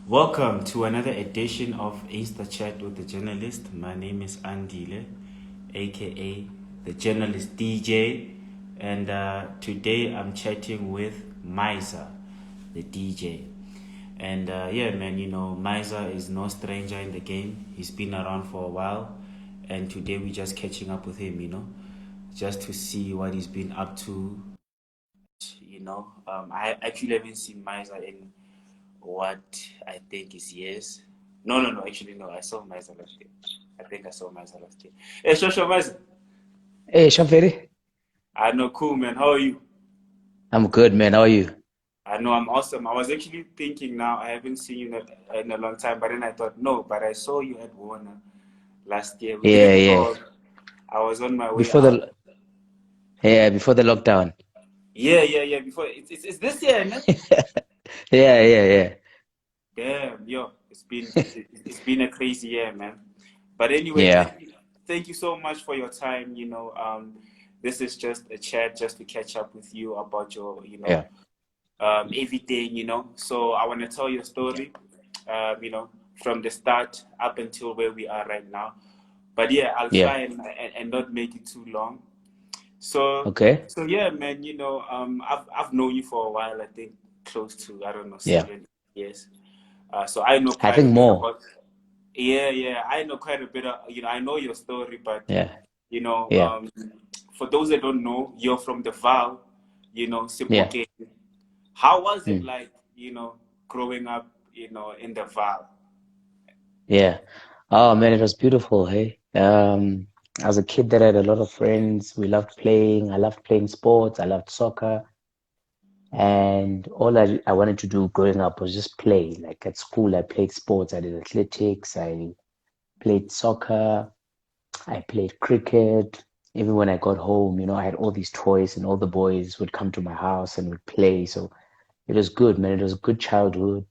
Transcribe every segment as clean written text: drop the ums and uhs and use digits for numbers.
Welcome to another edition of Insta Chat with the Journalist. My name is Andile, aka the Journalist DJ, and today I'm chatting with Miza, the DJ. And yeah, man, Miza is no stranger in the game. He's been around for a while, and today we're just catching up with him, just to see what he's been up to. I actually haven't seen Miza in what I think is years. No. Actually, no. I saw Miza last year. I think I saw Miza last year. Hey, Shosho Miza. Hey, Shafiri. I know, cool, man. How are you? I'm good, man. How are you? I know, I'm awesome. I was actually thinking now, I haven't seen you in a long time, but then I thought, no, but I saw you at Warner last year. We Yeah, didn't yeah. talk. I was on my way Before out. before the lockdown. Yeah. Before it's this year, man. Yeah, yeah, yeah. Damn, yo, it's been a crazy year, man. But anyway, Yeah, thank you so much for your time. This is just a chat, just to catch up with you about your, yeah, everything. So I want to tell your story, from the start up until where we are right now. But yeah, I'll yeah. try and not make it too long. So Okay. so yeah, man. I've known you for a while. I think close to, I don't know, Yeah. 7 years. So I know I quite a think bit more. about. Yeah. I know quite a bit of. I know your story, but Yeah, you know, yeah, um, for those that don't know, you're from the Vaal, yeah. Sebokeng. How was it Mm. like, growing up, in the Vaal? Yeah. Oh man, it was beautiful, hey. As a kid that had a lot of friends, we loved playing. I loved playing sports. I loved soccer. And all I wanted to do growing up was just play. Like at school, I played sports. I did athletics. I played soccer. I played cricket. Even when I got home, I had all these toys, and all the boys would come to my house and would play. So it was good, man. It was a good childhood.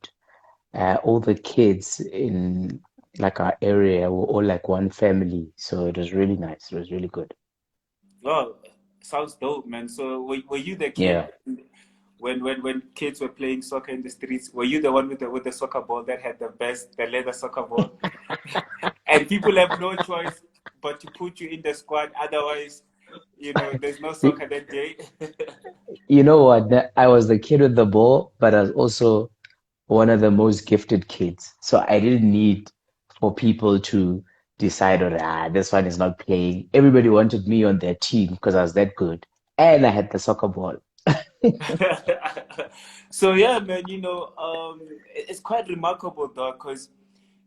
All the kids in like our area were all like one family. So it was really nice. It was really good. Well, sounds dope, man. So were you the kid Yeah. when kids were playing soccer in the streets? Were you the one with the soccer ball that had the leather soccer ball? And people have no choice but to put you in the squad. Otherwise, there's no Y- soccer that day. You know what? I was the kid with the ball, but I was also one of the most gifted kids. So I didn't need for people to decide on, this one is not playing. Everybody wanted me on their team because I was that good. And I had the soccer ball. So yeah, man, it's quite remarkable though, because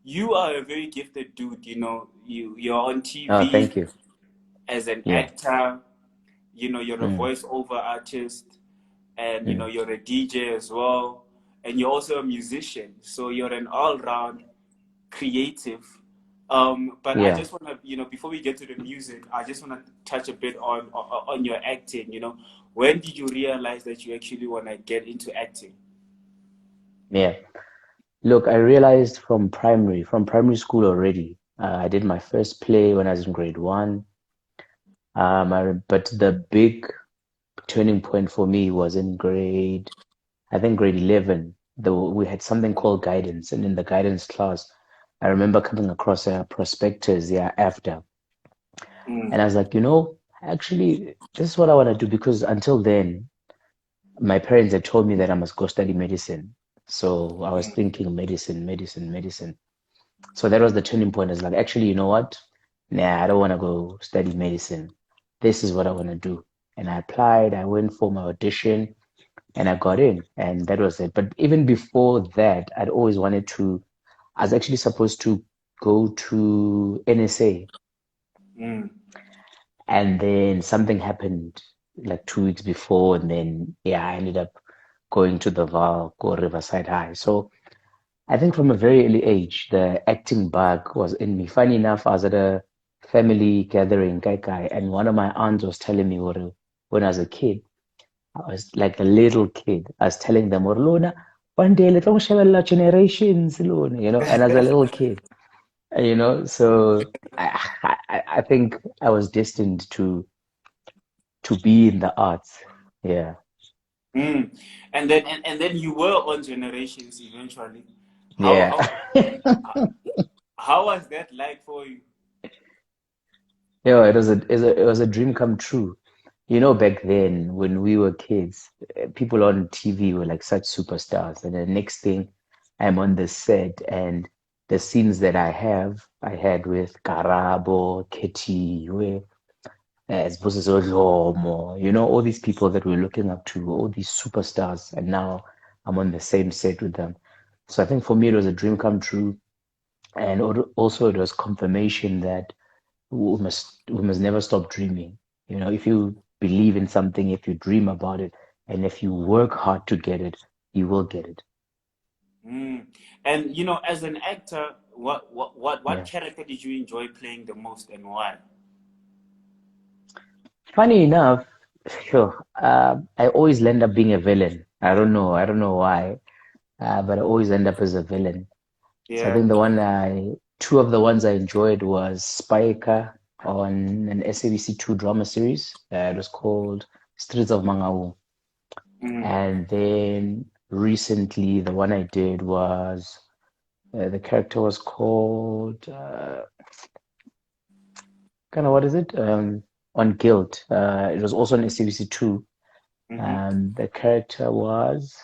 you are a very gifted dude. You're on Oh, TV thank you. as an Yeah. actor. You're a Mm, voiceover artist, and mm. you're a DJ as well, and you're also a musician. So you're an all-round creative. But I Yeah. just want to, before we get to the music, I just want to touch a bit on your acting. When did you realize that you actually want to get into acting? Yeah. Look, I realized from primary school already. I did my first play when I was in grade one. But the big turning point for me was in I think grade 11. We had something called guidance, and in the guidance class, I remember coming across a prospectus, yeah, after, and I Mm, was like, actually, this is what I want to do because until then, my parents had told me that I must go study medicine. So I was mm. thinking medicine, medicine, medicine. So that was the turning point. I was like, actually, you know what? Nah, I don't want to go study medicine. This is what I want to do. And I applied, I went for my audition, and I got in, and that was it. But even before that, I'd always wanted to, I was actually supposed to go to NSA, Mm. and then something happened like 2 weeks before, and then yeah, I ended up going to the Vaal, go Riverside High. So I think from a very early age, the acting bug was in me. Funny enough, I was at a family gathering, Kai, and one of my aunts was telling me when I was a kid, I was like a little kid. I was telling them, Luna, one day let us share generations, Luna, and as a little kid, so I think I was destined to be in the arts. Yeah. Mm. And then you were on Generations eventually. How Yeah. how how how was that like for you? Yeah, it was a dream come true. You know, back then when we were kids, people on TV were like such superstars. And the next thing, I'm on the set, and the scenes that I had with Karabo, Ketiwe, Sbusiso Dlomo, you know, all these people that we're looking up to, all these superstars, and now I'm on the same set with them. So I think for me, it was a dream come true. And also it was confirmation that we must never stop dreaming. You know, if you believe in something, if you dream about it, and if you work hard to get it, you will get it. Mm. And as an actor, what Yeah. character did you enjoy playing the most and why? Funny enough, sure, I always end up being a villain. I don't know why, but I always end up as a villain. So I Yeah. think two of the ones I enjoyed was Spiker on an SABC2 drama series. It was called Streets of Mangaung. Mm. And then recently, the one I did was the character was called kind of what is it? On Guilt. It was also on SABC2. Mm-hmm. The character was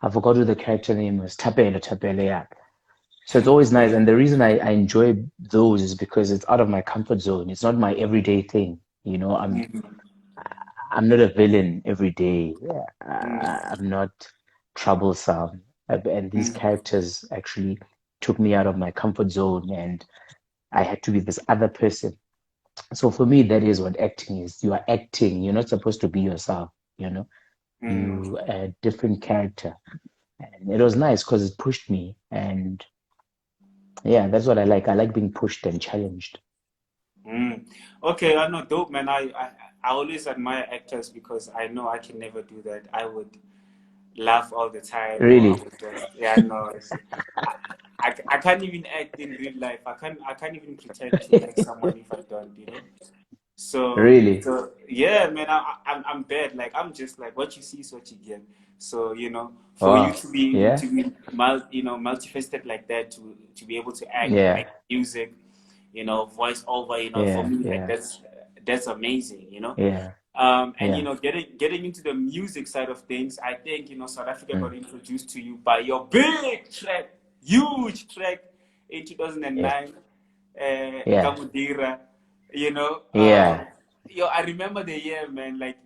I forgot who the character name was. Tapele, yeah. So it's always nice. And the reason I enjoy those is because it's out of my comfort zone. It's not my everyday thing. You know, Mm-hmm. I'm not a villain every day. Mm-hmm. I'm not troublesome. And these Mm-hmm. characters actually took me out of my comfort zone, and I had to be this other person. So for me, that is what acting is. You are acting. You're not supposed to be yourself, you know. You are a different character. And it was nice because it pushed me. And yeah, that's what I like. I like being pushed and challenged. Mm. Okay, I know, dope, man. I always admire actors because I know I can never do that. I would laugh all the time, or I Really, would just, yeah, no, I, I can't even act in real life. I can't even pretend to like someone if I don't. So, really. yeah, man, I'm bad. Like I'm just like what you see is what you get. So, for you Wow. to be Yeah, to be multifaceted like that, to be able to act, yeah, make music, voice over, for yeah, me, like yeah, that's amazing. yeah, And yeah. getting into the music side of things, I think South Africa got Mm, introduced to you by your big track, huge track in yeah, 2009, Nka yeah, Modira. You know, um, yeah. I remember the year, man. Like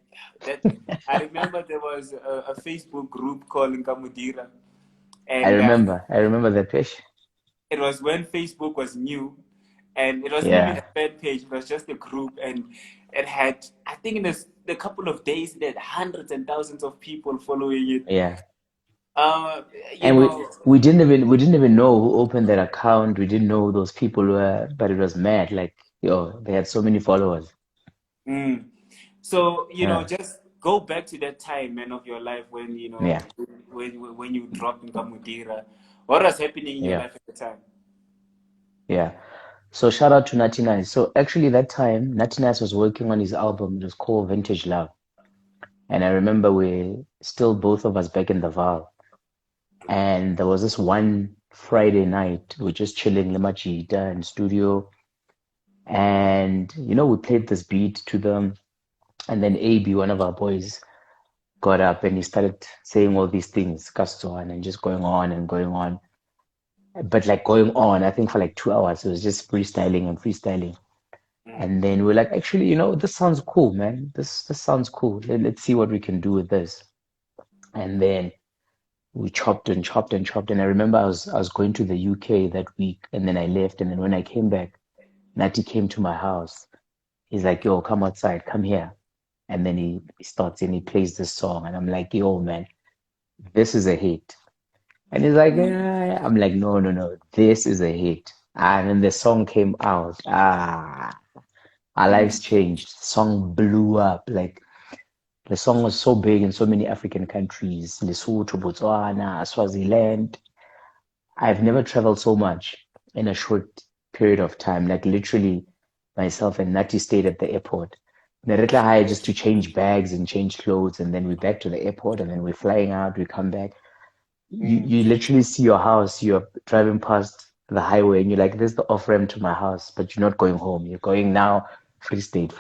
that, I remember there was a Facebook group called Nka Modira, and I remember that fish. it was when Facebook was new, and it wasn't even a Yeah, fan page. It was just a group, and it had, I think, in a couple of days, it had hundreds and thousands of people following it. yeah. Uh, you And know, we didn't even know who opened that account. We didn't know who those people were, but it was mad. Like, yo, they had so many followers. mm. So Yeah, just go back to that time, man, of your life when yeah, when you dropped in Gamudira. What was happening in your yeah, life at the time? yeah. So shout out to Nutty Nys. So actually that time, Nutty Nys was working on his album. It was called Vintage Love. And I remember we still both of us back in the Vaal. And there was this one Friday night, we were just chilling Lemachita in studio. And we played this beat to them. And then AB, one of our boys, got up and he started saying all these things, Kastoan, and just going on and going on. But like going on, I think for like 2 hours, it was just freestyling and freestyling. And then we're like, actually, this sounds cool, man. This sounds cool. Let's see what we can do with this. And then we chopped and chopped and chopped. And I remember I was going to the UK that week, and then I left. And then when I came back, Natty came to my house. He's like, "Yo, come outside, come here." And then he starts and he plays this song, and I'm like, "Yo, man, this is a hit." And he's like, I'm like, "No, no, no, this is a hit." And then the song came out. Our lives changed. The song blew up. Like the song was so big in so many African countries, Lesotho, Botswana, Swaziland. I've never traveled so much in a short period of time. Like literally, myself and Nati stayed at the airport. Neretla High just to change bags and change clothes, and then we're back to the airport, and then we're flying out. We come back. you literally see your house, you're driving past the highway and you're like, this is the off ramp to my house, but you're not going home. You're going now Free State,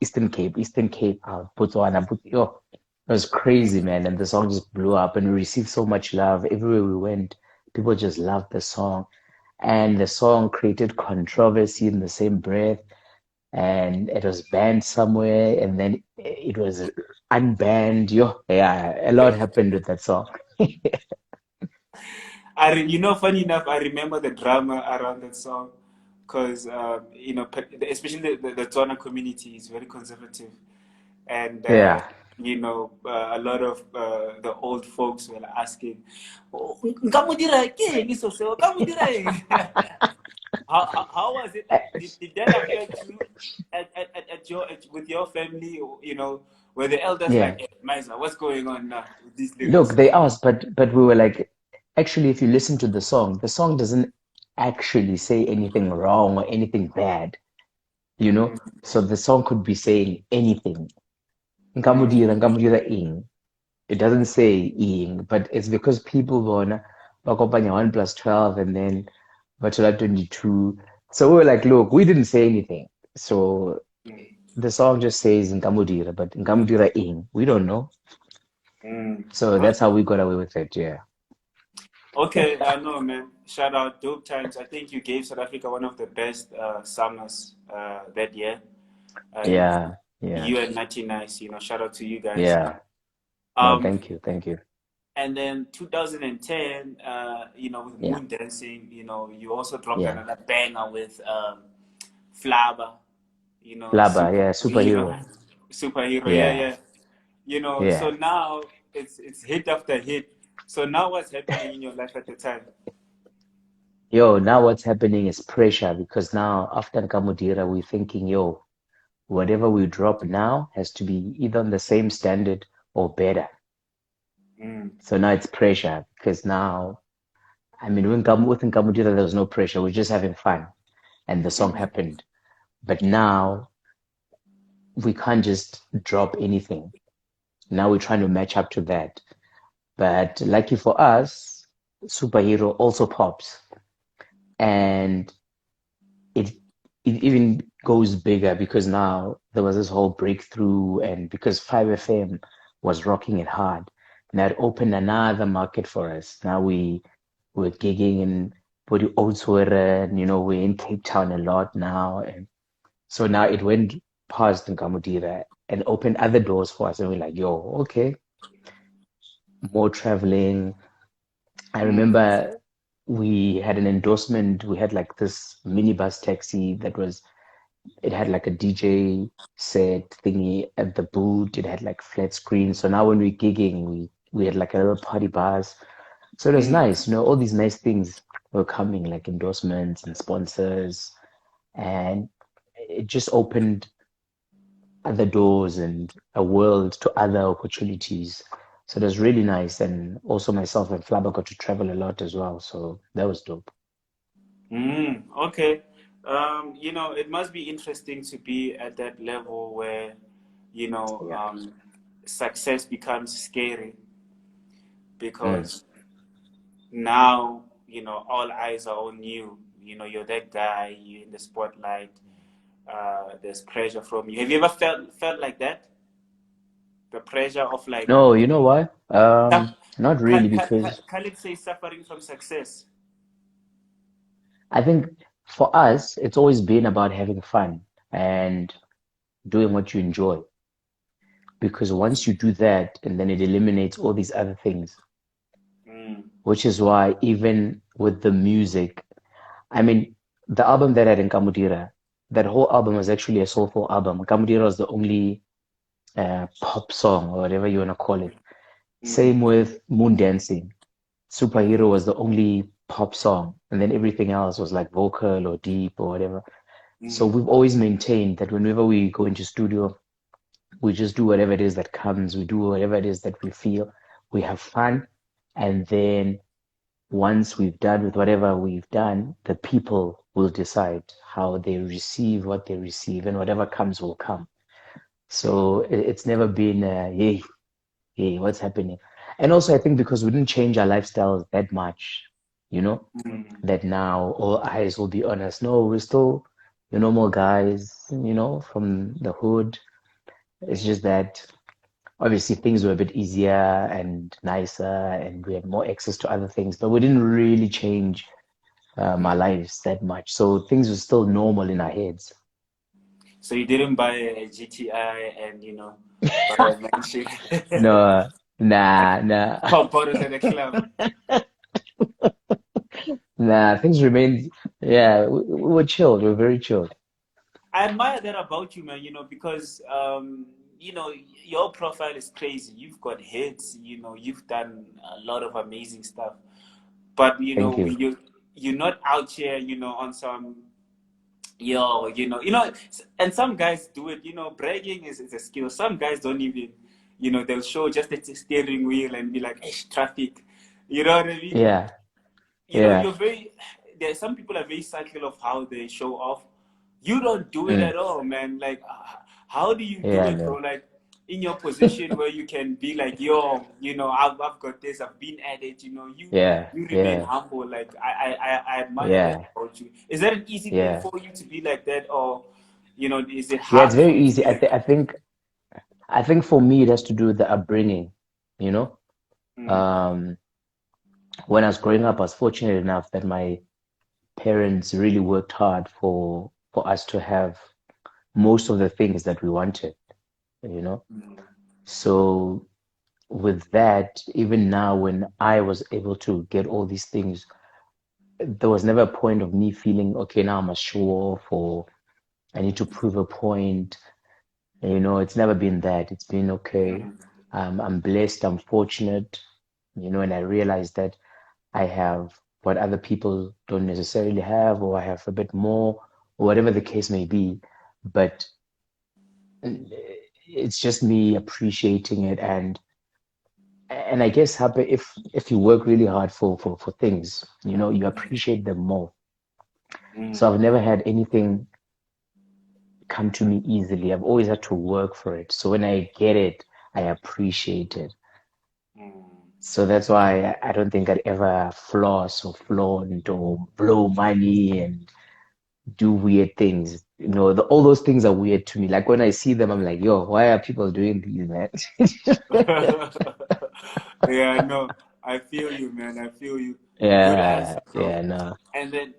Eastern Cape, Botswana, yo, it was crazy, man. And the song just blew up and we received so much love everywhere we went. People just loved the song. And the song created controversy in the same breath. And it was banned somewhere and then it was unbanned. Yo, yeah, a lot happened with that song. Funny enough, I remember the drama around that song because, especially the Tswana community is very conservative. And, Yeah. a lot of the old folks were asking, "Oh, Nka Modira ke eng so seo? Nka Modira eng?" How was it like? Did that affect you with your family? Were the elders Yeah. like, "Hey, Miza, what's going on now with these Look, lyrics?" they asked, but we were like, actually, if you listen to the song doesn't actually say anything wrong or anything bad, you know? Mm, So the song could be saying anything. mm, Nka Modira eng. It doesn't say ing, but it's because people wanna bakopanya 1 plus 12 and then Bachelor 22. So we were like, look, we didn't say anything. So mm, the song just says Nka Modira, but Nka Modira ing. We don't know. mm. So that's how we got away with it, yeah. Okay, I know, man. Shout out, dope times. I think you gave South Africa one of the best summers that year. Uh, Yeah, yeah, you and Nutty Nys, shout out to you guys. yeah. No, Um, thank you, thank you. and then 2010, with Yeah, Moon Dancing, you also dropped yeah. another banger with Flabba, Flabba, yeah, superhero. superhero, yeah, Yeah, yeah. So yeah. now it's hit after hit. So now what's happening in your life at the time? Yo, now what's happening is pressure because now after Nka Modira, we're thinking, yo, whatever we drop now has to be either on the same standard or better. Mm, So now it's pressure because now, I mean, with Nka Modira, there was no pressure. We're just having fun and the song mm, happened. But now we can't just drop anything. Now we're trying to match up to that. But lucky for us, superhero also pops. And it it even goes bigger because now there was this whole breakthrough and because 5FM was rocking it hard. And that opened another market for us. Now we're gigging in Body Oudtshoorn, and we're in Cape Town a lot now. And so now it went past Nka Modira and opened other doors for us. And we're like, yo, okay, more traveling. I mm, remember we had an endorsement. We had like this minibus taxi it had like a DJ set thingy at the boot. It had like flat screen. So now when we're gigging, we had like a little party bus. So it was mm, nice, all these nice things were coming, like endorsements and sponsors, and it just opened other doors and a world to other opportunities. So it was really nice. And also myself and Flabba got to travel a lot as well. So that was dope. okay. It must be interesting to be at that level where, you know, Yeah. um, success becomes scary Mm. because now, all eyes are on you. You're that guy, you're in the spotlight. There's pressure from you. Have you ever felt like that? The pressure of like, No, you know what? suff- Not really because Khalid says suffering from success. I think for us, it's always been about having fun and doing what you enjoy. Because once you do that, and then it eliminates all these other things, Mm, which is why even with the music, I mean, the album that I had in Nka Modira, that whole album was actually a soulful album. Nka Modira was the only pop song or whatever you want to call it. Same mm, with Moon Dancing. Superhero was the only pop song, and then everything else was like vocal or deep or whatever. So mm, we've always maintained that whenever we go into studio, we just do whatever it is that comes, we do whatever it is that we feel, we have fun, and then once we've done with whatever we've done, the people will decide how they receive what they receive, and whatever comes will come. So it's never been, hey, hey, what's happening? And also, I think because we didn't change our lifestyles that much, you know, that now all eyes will be on us. No, we're still the normal guys, you know, from the hood. It's just that obviously things were a bit easier and nicer, and we had more access to other things, but we didn't really change our lives that much. So things were still normal in our heads. So you didn't buy a GTI and, you know, buy a mansion, No, nah. pop bottles at the club. Nah, things remained, yeah, we were chilled. We were very chilled. I admire that about you, man, you know, because, you know, your profile is crazy. You've got hits, you know, you've done a lot of amazing stuff. But, you Thank know, you. you're not out here, you know, on some, yo, you know, and some guys do it, you know, bragging is a skill. Some guys don't even, you know, they'll show just the steering wheel and be like, hey, traffic. You know what I mean? Yeah, You know, yeah, you're very, there some people are very cynical of how they show off. You don't do it mm, at all, man. Like, how do you do yeah, it, bro? man. Like, in your position where you can be like, yo, you know, I've got this, I've been at it, you know, Yeah, you remain yeah, humble. Like, I admire that yeah, about you. Is that an easy thing yeah. for you to be like that, or, you know, is it Yeah, it's hard for very you to easy. be like that? I think for me it has to do with the upbringing, you know. Mm, Um, when I was growing up, I was fortunate enough that my parents really worked hard for us to have most of the things that we wanted, you know. So with that, even now when I was able to get all these things, there was never a point of me feeling, okay, now I must show off or I need to prove a point. You know, it's never been that. It's been okay. mm, I'm blessed, I'm fortunate, you know, and I realize that I have what other people don't necessarily have, or I have a bit more, or whatever the case may be. But it's just me appreciating it, and I guess happy if you work really hard for things, you know, you appreciate them more. So I've mm, never had anything come to me easily. I've always had to work for it. So when I get it, I appreciate it. mm. So that's why I don't think I'd ever floss or flaunt or blow money and do weird things. You know, all those things are weird to me. Like when I see them, I'm like, yo, why are people doing these, man? Yeah, no, I feel you, man. I feel you. Good Yeah, answer, bro. yeah, no. And then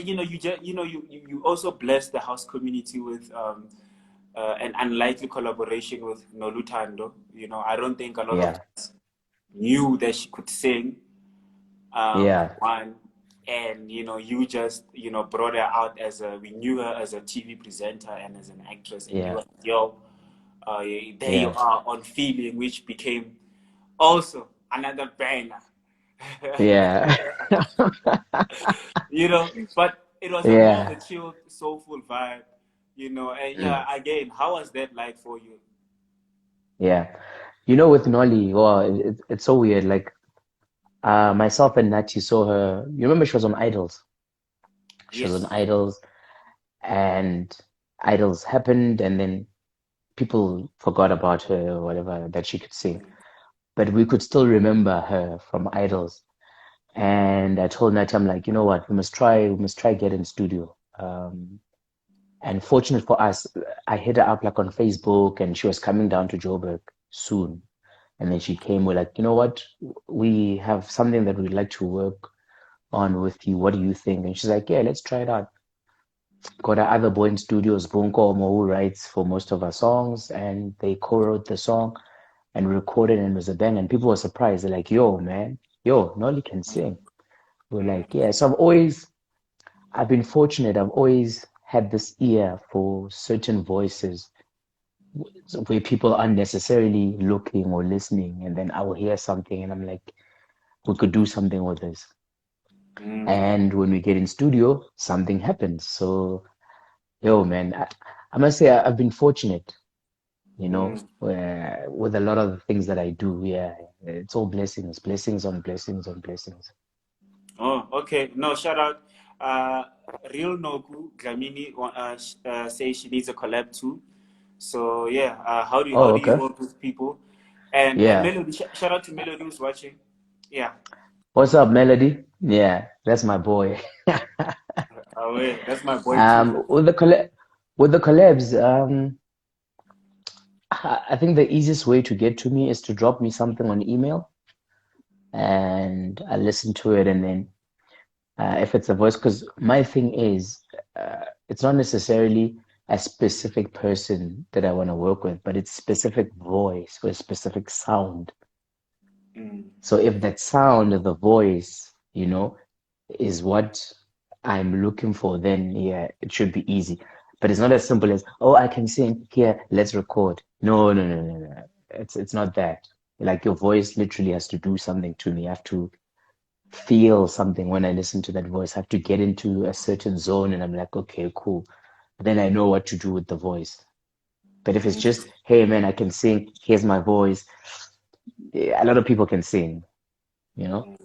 you know you just you know you also bless the house community with an unlikely collaboration with Noluthando. You know, I don't think a lot of Yeah, us knew that she could sing. yeah, One, and you know you just you know brought her out as a we knew her as a TV presenter and as an actress, and you yeah, were yo, there you yeah, are on Feeling, which became also another banger. yeah, You know, but it was a more of a yeah. chill, soulful vibe, you know. And Mm, yeah, again, how was that like for you? yeah. You know, with Nolly, well, it's so weird. Like, myself and Nati saw her. You remember she was on Idols? She was on Yes. Idols, and Idols happened, and then people forgot about her or whatever that she could sing. But we could still remember her from Idols. And I told Nati, I'm like, you know what, we must try get in studio. And fortunate for us, I hit her up like on Facebook, and she was coming down to Joburg soon. And then she came, we're like, you know what, we have something that we'd like to work on with you. What do you think? And she's like, yeah, let's try it out. Got our other boy in studios, Bonko Omo, who writes for most of our songs, and they co-wrote the song and recorded, and it was a bang. And people were surprised. They're like, yo, man, yo, Nolly can sing. We're like, yeah. So I've been fortunate. I've always had this ear for certain voices where people aren't necessarily looking or listening, and then I will hear something, and I'm like, we could do something with this. Mm, And when we get in studio, something happens. So, yo, man, I must say I've been fortunate, you know, mm. where, with a lot of the things that I do. Yeah, it's all blessings, blessings on blessings on blessings. Oh, okay. No, shout out. Uh, Real Nogu Glamini says she needs a collab too. So yeah, Oh, how do you okay. work with people? And Yeah. Melody, shout out to Melody who's watching. Yeah. What's up, Melody? Yeah, that's my boy. Oh, wait, that's my boy too. With the collabs, I think the easiest way to get to me is to drop me something on email and I listen to it and then if it's a voice, because my thing is, it's not necessarily a specific person that I want to work with, but it's specific voice or a specific sound. Mm. So if that sound of the voice, is what I'm looking for, then yeah, it should be easy. But it's not as simple as, oh, I can sing here, let's record. No, no, no, no, no. It's not that. Like your voice literally has to do something to me. I have to feel something when I listen to that voice. I have to get into a certain zone and I'm like, okay, cool. Then I know what to do with the voice. But if it's just, hey man, I can sing, here's my voice, yeah, a lot of people can sing, you know?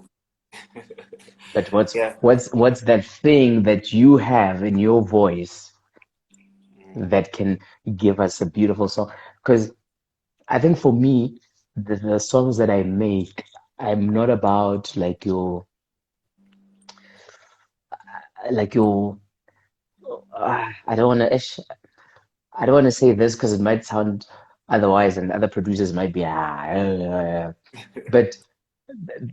But what's Yeah. what's what's that thing that you have in your voice that can give us a beautiful song? Because I think for me, the songs that I make, I'm not about like your I don't want to I don't want to say this because it might sound otherwise, and other producers might be but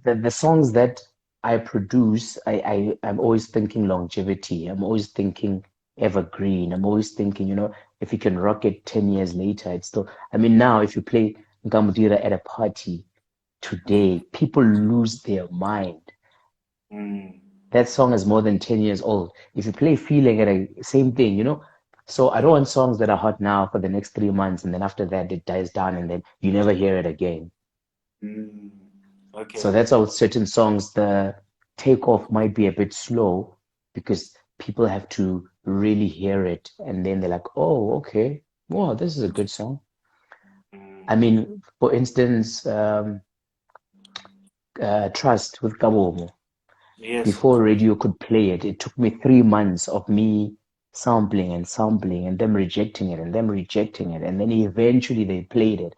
the songs that I produce, I'm always thinking longevity. I'm always thinking evergreen. I'm always thinking, if you can rock it 10 years later, it's still, I mean, now if you play Nka Modira at a party today, people lose their mind. Mm. That song is more than 10 years old. If you play Feeling at a same thing, So I don't want songs that are hot now for the next 3 months, and then after that it dies down and then you never hear it again. Mm. So Okay. that's why with certain songs, the takeoff might be a bit slow because people have to really hear it. And then they're like, oh, okay. Wow, this is a good song. I Mm. mean, for instance, Trust with Kabomo. Yes. Before radio could play it, it took me 3 months of me sampling and sampling and them rejecting it and them rejecting it. And then eventually they played it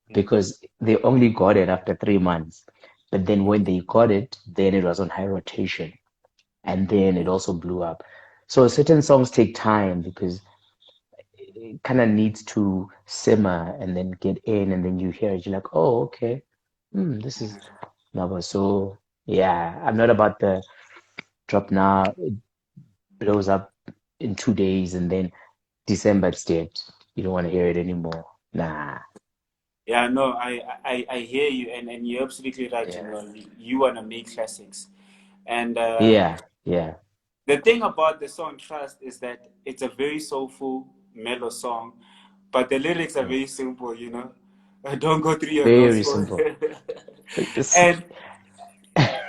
Mm. because they only got it after 3 months. But then when they got it, then it was on high rotation. And then it also blew up. So certain songs take time because it kind of needs to simmer and then get in, and then you hear it. You're like, oh, okay, this is novel. So yeah, I'm not about the drop now. It blows up in 2 days, and then December it's dead. You don't want to hear it anymore. Nah. Yeah, no, I hear you, and you're absolutely right. Yeah. You want to make classics, and Yeah. Yeah. the thing about the song Trust is that it's a very soulful, mellow song, but the lyrics are Mm. very simple. Don't go through your girl's Very phone. simple. It's- And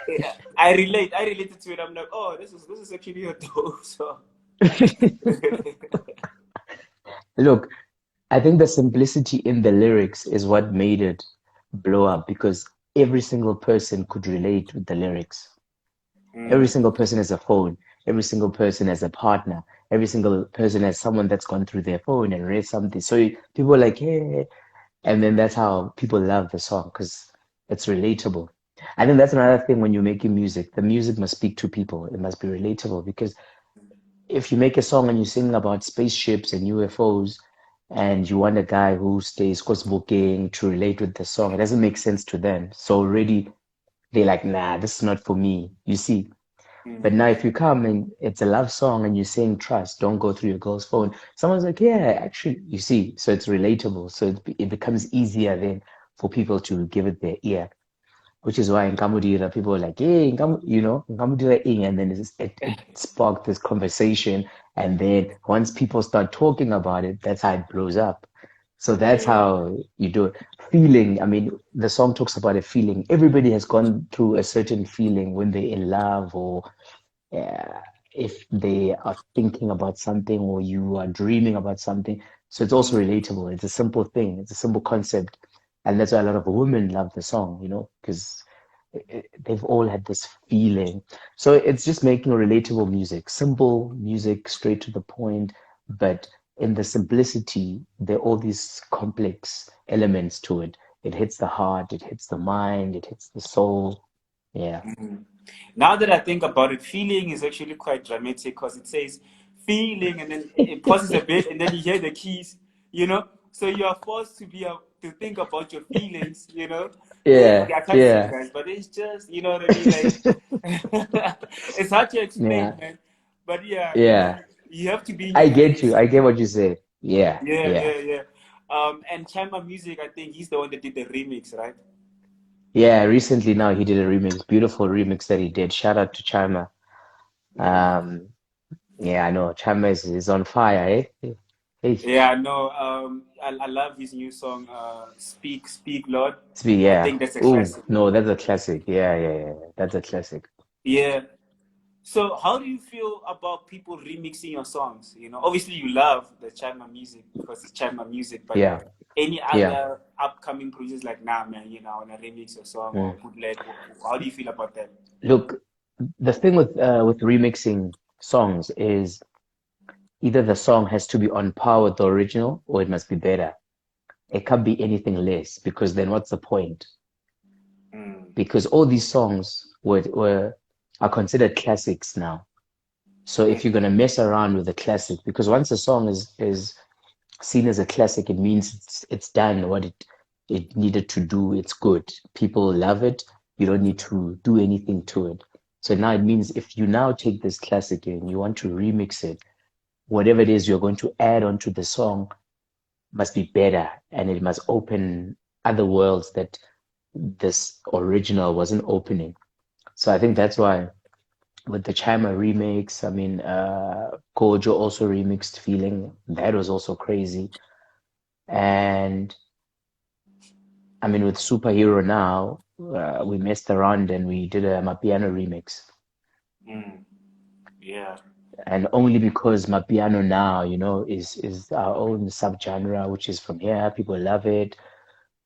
yeah, I related to it. I'm like, oh, this is actually a dope song. Look, I think the simplicity in the lyrics is what made it blow up because every single person could relate with the lyrics. Every Mm, single person has a phone. Every single person has a partner. Every single person has someone that's gone through their phone and read something. So people are like, hey, and then that's how people love the song because it's relatable. I think that's another thing when you're making music. The music must speak to people. It must be relatable because if you make a song and you sing about spaceships and UFOs and you want a guy who stays Sebokeng to relate with the song, it doesn't make sense to them. So already they're like, nah, this is not for me. You see? But now mm, if you come and it's a love song and you sing trust, don't go through your girl's phone. Someone's like, yeah, actually, you see, so it's relatable. So it becomes easier then for people to give it their ear, which is why in Nka Modira, people are like, hey, Nka Modira ing, and then it sparked this conversation. And then once people start talking about it, that's how it blows up. So that's yeah. how you do it. Feeling, I mean, the song talks about a feeling. Everybody has gone through a certain feeling when they're in love or uh, if they are thinking about something or you are dreaming about something. So it's also Mm, relatable. It's a simple thing. It's a simple concept. And that's why a lot of women love the song, because they've all had this feeling. So it's just making relatable music, simple music, straight to the point. But in the simplicity, there are all these complex elements to it. it hits the heart, it hits the mind, it hits the soul. Yeah. Now that I think about it, feeling is actually quite dramatic because it says feeling and then it pauses a bit and then you hear the keys, you know? So you are forced to to think about your feelings, you know? Yeah, Okay, I can't sing, yeah, guys, but it's just, you know what I mean? Like, it's hard to explain, yeah, man. But yeah, yeah. you have to be in your I get you. place. I get what you said. Yeah, Yeah, yeah. yeah, yeah. And Chama Music, I think he's the one that did the remix, right? Yeah, recently now he did a remix, beautiful remix that he did. Shout out to Chima. Um, yeah, I know Chima is on fire, eh? Hey, Yeah, no, I love his new song, Speak, Lord. I yeah. think that's a Oh, classic. no, that's a classic. Yeah, yeah, yeah. That's a classic. Yeah. So how do you feel about people remixing your songs? You know, obviously you love the Chima music because it's Chima music, but Yeah, any yeah. other upcoming producers like, nah, man, you know, I want to remix your song or Mm. bootleg. How do you feel about that? Look, the thing with remixing songs is either the song has to be on par with the original or it must be better. It can't be anything less because then what's the point? Mm. Because all these songs are considered classics now. So if you're gonna mess around with a classic, because once a song is seen as a classic, it means it's done what it needed to do. It's good. People love it. You don't need to do anything to it. So now it means if you now take this classic and you want to remix it, whatever it is you're going to add onto the song must be better and it must open other worlds that this original wasn't opening. So I think that's why with the Chima remix, I mean, Kojo also remixed Feeling. That was also crazy. And I mean, with Superhero now, we messed around and we did a Mapiano remix. Mm. Yeah. And only because Mapiano now, is our own subgenre, which is from here. People love it.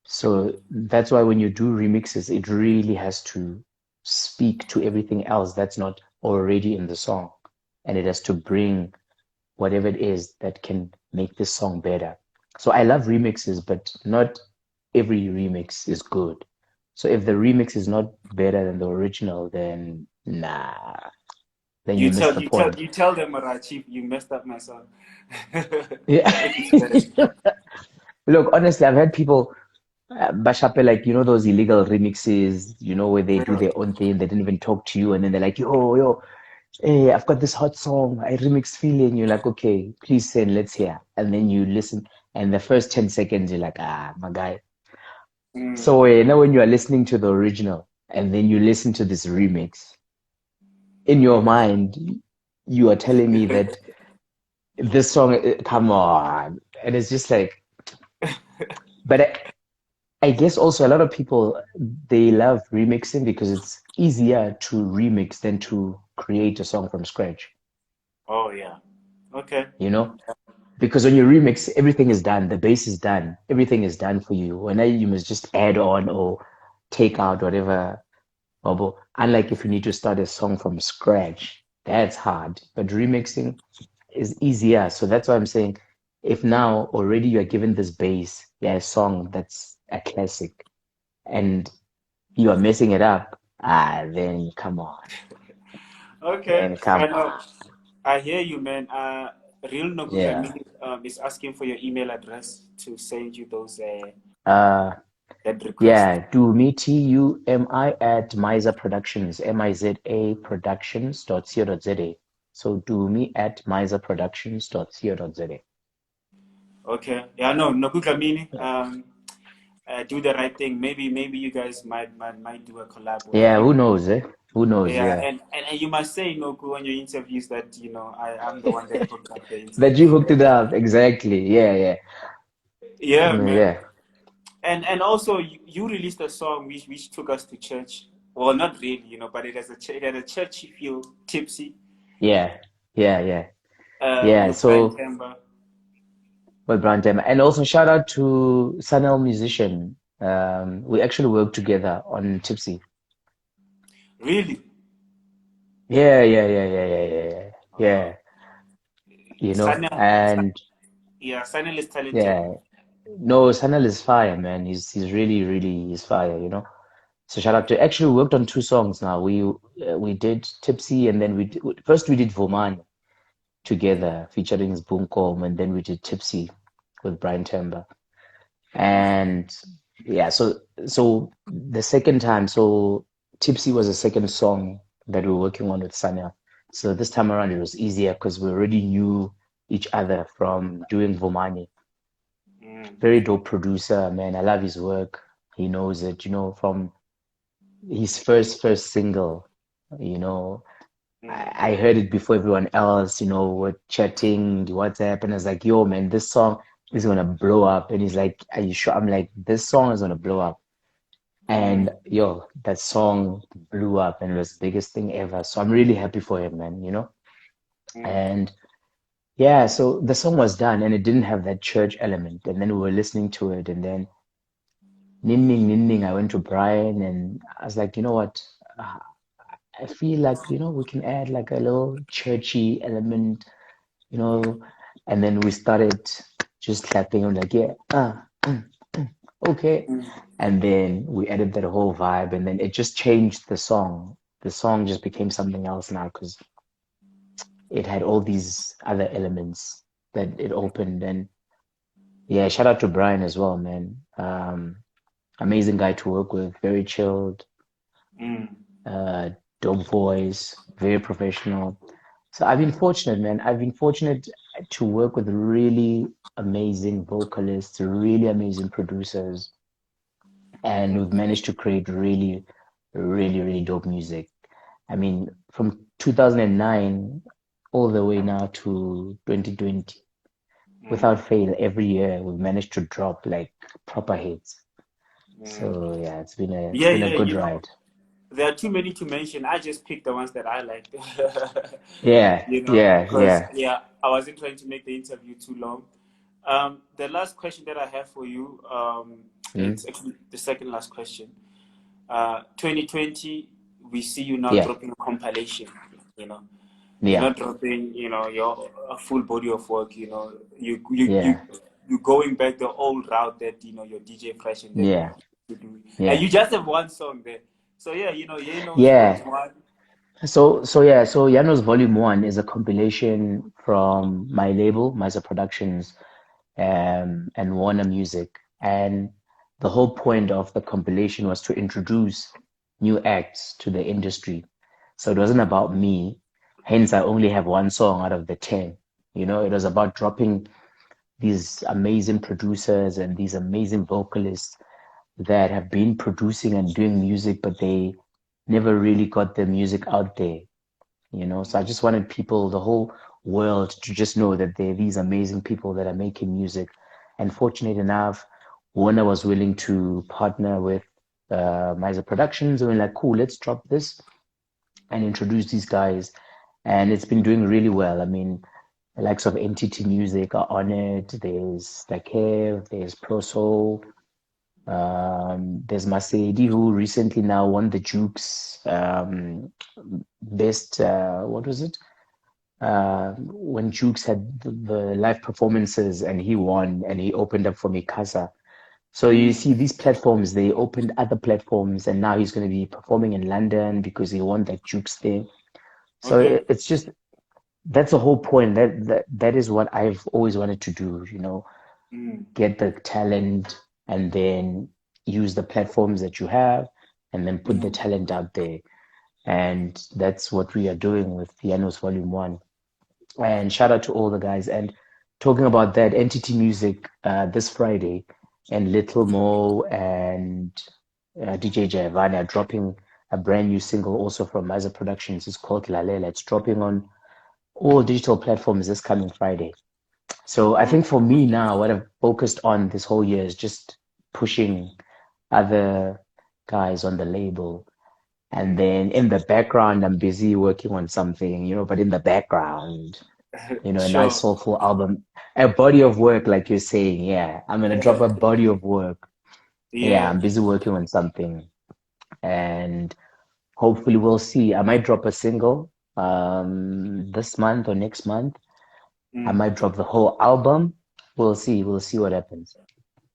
So that's why when you do remixes, it really has to speak to everything else that's not already in the song. And it has to bring whatever it is that can make this song better. So I love remixes, but not every remix is good. So if the remix is not better than the original, then nah, then you miss the point. You tell them, Chief, you messed up my song. Yeah. If it's better. Look, honestly, I've had people Bashape, like, those illegal remixes, where they do Real. their own thing, they didn't even talk to you, and then they're like, yo, hey, I've got this hot song, I remixed Feeling. You're like, okay, please send, let's hear. And then you listen, and the first 10 seconds, you're like, my guy. Mm. So, when you are listening to the original, and then you listen to this remix, in your mind, you are telling me that this song, come on. And it's just like, but I guess also a lot of people they love remixing because it's easier to remix than to create a song from scratch, Oh, yeah. Okay. you know? Because when you remix, everything is done, the bass is done, everything is done for you. When you must just add on or take out whatever. Unlike if you need to start a song from scratch, that's hard. But remixing is easier. So that's why I'm saying if now already you're given this bass, yeah, a song that's a classic, and you are messing it up, then come on. Okay. Then come I know. on. I hear you, man. Real Yeah. Noguglamini is asking for your email address to send you those Uh, that request. yeah, do me TUMI at Miza Productions, MIZA Productions.co.za. So do me at Miza Productions.co.za. Okay. Yeah, no, Noguglamini. Yeah. Do the right thing. Maybe you guys might do a collab one Yeah, day. who knows, eh? Who knows, Yeah, yeah. and you must say, Noku, on your interviews that, I'm the one that hooked up the That interview. you hooked it up, exactly. Yeah, yeah. Yeah, man. Yeah. And also you released a song which took us to church. Well, not really, but it had a churchy feel, Tipsy, Yeah. Yeah, yeah. Yeah. with Brian So Temba. with Brand and also shout out to Sanel Musician. We actually worked together on Tipsy. Really? Yeah, yeah, yeah, yeah, yeah, yeah, yeah. Uh, Yeah, Sanel, and yeah, Sanel is talented, yeah, man. No, Sanel is fire, man. He's really, really he's fire, you know. So shout out to actually we worked on two songs now. We did Tipsy and then first we did Vomani together featuring Boomcom and then we did Tipsy with Brian Temba. And yeah, so the second time, so Tipsy was the second song that we were working on with Sanya. So this time around it was easier because we already knew each other from doing Vomani. Mm, Very dope producer, man. I love his work. He knows it, you know, from his first single, you know. mm, I heard it before everyone else, you know, we're chatting, the WhatsApp, and I was like, yo, man, this song is gonna blow up. And he's like, are you sure? I'm like, this song is gonna blow up. And mm, yo, that song blew up and it was the biggest thing ever. So I'm really happy for him, man, you know? mm, And yeah, so the song was done and it didn't have that church element. And then we were listening to it and then Ninning, I went to Brian and I was like, you know what? Uh, I feel like, you know, we can add like a little churchy element, you know, and then we started just clapping. I'm like, yeah, okay. mm, And then we added that whole vibe, and then it just changed the song. The song just became something else now because it had all these other elements that it opened. And yeah, shout out to Brian as well, man. Amazing guy to work with, very chilled, mm, uh, dope voice, very professional. So I've been fortunate, man. I've been fortunate to work with really amazing vocalists, really amazing producers, and we've managed to create really, really, really dope music. I mean, from 2009 all the way now to 2020, without mm, fail, every year we've managed to drop like proper hits. mm. So yeah, it's Yeah, been a yeah, good you know, ride. there are too many to mention. I just picked the ones that I liked. Yeah, You know, yeah, because yeah. yeah, I wasn't trying to make the interview too long. The last question that I have for you, Mm, it's actually the second last question. 2020, we see you now yeah, dropping a compilation. You know, you're yeah, not dropping, you know, your a full body of work. You know, yeah, you going back the old route that you know your DJ Fresh and them yeah, to do, and yeah, you just have one song there. So yeah, you know, Yanos yeah. Vol.1. So Yanos Volume 1 is a compilation from my label, Miza Productions, and Warner Music. And the whole point of the compilation was to introduce new acts to the industry. So it wasn't about me. Hence, I only have one song out of the 10. You know, it was about dropping these amazing producers and these amazing vocalists that have been producing and doing music, but they never really got their music out there, you know. So I just wanted people, the whole world, to just know that there are these amazing people that are making music. And fortunate enough, Warner was willing to partner with Miza Productions, and we're like, cool, let's drop this and introduce these guys. And it's been doing really well. I mean, the likes of NTT Music are on it. There's Lakev, there's Pro Soul, there's Masedi, who recently now won the Jukes best, what was it? When Jukes had the live performances and he won and he opened up for Mikasa. So you Mm, see these platforms, they opened other platforms and now he's going to be performing in London because he won that Jukes thing. So okay. it's just, that's the whole point. That is what I've always wanted to do, you know, Mm, get the talent and then use the platforms that you have and then put the mm, talent out there. And that's what we are doing with Yanos Volume 1. And shout out to all the guys. And talking about that, Entity Music this Friday and Little Mo and DJ Jaivani are dropping a brand new single also from Maza Productions. It's called Lalela. It's dropping on all digital platforms this coming Friday. So I mm, think for me now, what I've focused on this whole year is just pushing other guys on the label. And mm. then in the background, I'm busy working on something, you know, but in the background, you know, a nice Sure. soulful album, a body of work, like you're saying. Yeah, I'm gonna drop a body of work. Yeah, Yeah. I'm busy working on something, and hopefully we'll see. I might drop a single this month or next month. I Mm. might drop the whole album. We'll see. We'll see what happens.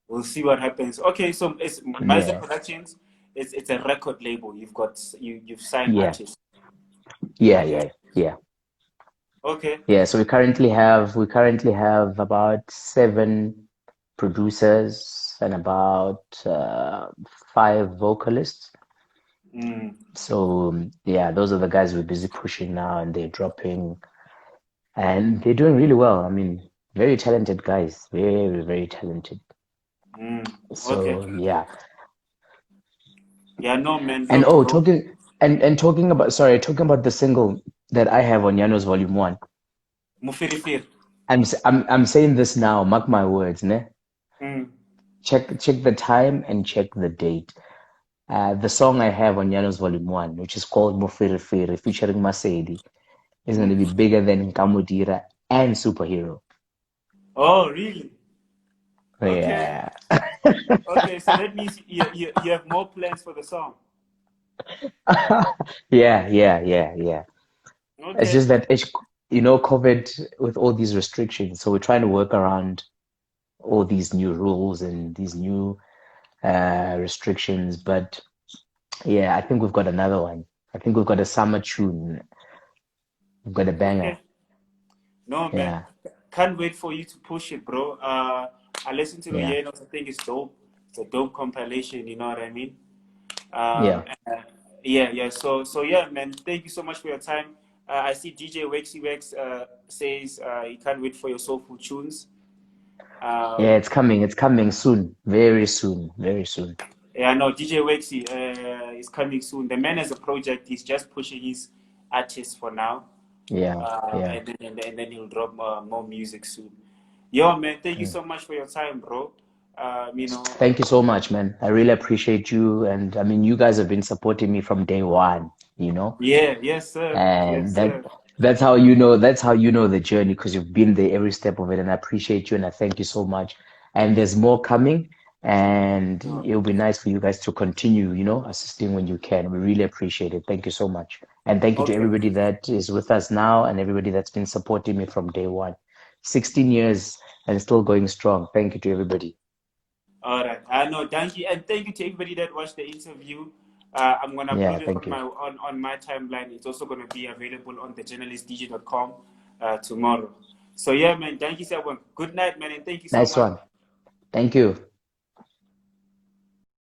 We'll see what happens. Okay, so it's Miza Yeah, Productions. It's a record label. You've signed yeah, artists. yeah, Okay. yeah, yeah. Okay. Yeah, so we currently have about 7 producers and about 5 vocalists. Mm, So yeah, those are the guys we're busy pushing now, and they're dropping, and they're doing really well. I mean, very talented guys, very, very talented. mm. Okay. So yeah, Yeah, no man. and Look, bro. talking about the single that I have on Yanos Vol.1. Mufirifir. I'm saying this now, mark my words, ne? Mm. Check the time and check the date. The song I have on Yanos Vol.1, which is called Mufirifiri, featuring Masedi, is going to Mm. be bigger than Nka Modira and Superhero. Oh, really? Okay. Yeah. Okay. So that means you have more plans for the song. Yeah, yeah, yeah, yeah. It's Okay. just that COVID with all these restrictions, so we're trying to work around all these new rules and these new restrictions. But yeah, I think we've got another one. I think we've got a summer tune. We've got a banger. Okay. No, man. Yeah, Can't wait for you to push it, bro. I listened to the yeah, Yanos. I think it's dope. It's a dope compilation. You know what I mean? yeah. And, yeah, yeah. So yeah, man. Thank you so much for your time. I see DJ Wexy Wex says he can't wait for your soulful tunes. Yeah, Um, it's coming. It's coming soon. Very soon. Very soon. yeah, no, DJ Wexy is coming soon. The man has a project. He's just pushing his artists for now. Yeah, yeah. And then he'll drop more music soon. Yo, man, thank you Mm. so much for your time, bro. You know, Thank you so much, man. I really appreciate you. And I mean, you guys have been supporting me from day one, you know? yeah, yes, sir, And yes, sir. that's how you know the journey, because you've been there every step of it. And I appreciate you and I thank you so much. And there's more coming, and No. it'll be nice for you guys to continue, assisting when you can. We really appreciate it. Thank you so much. And thank you to Okay, everybody that is with us now and everybody that's been supporting me from day one. 16 years and still going strong. Thank you to everybody. all right. No, thank you, and thank you to everybody that watched the interview. I'm gonna Yeah, upload it thank on you. my timeline. It's also gonna be available on thejournalistdj.com tomorrow. So yeah, man. Thank you, everyone. Good night, man, and thank you so Nice much. one. Thank you.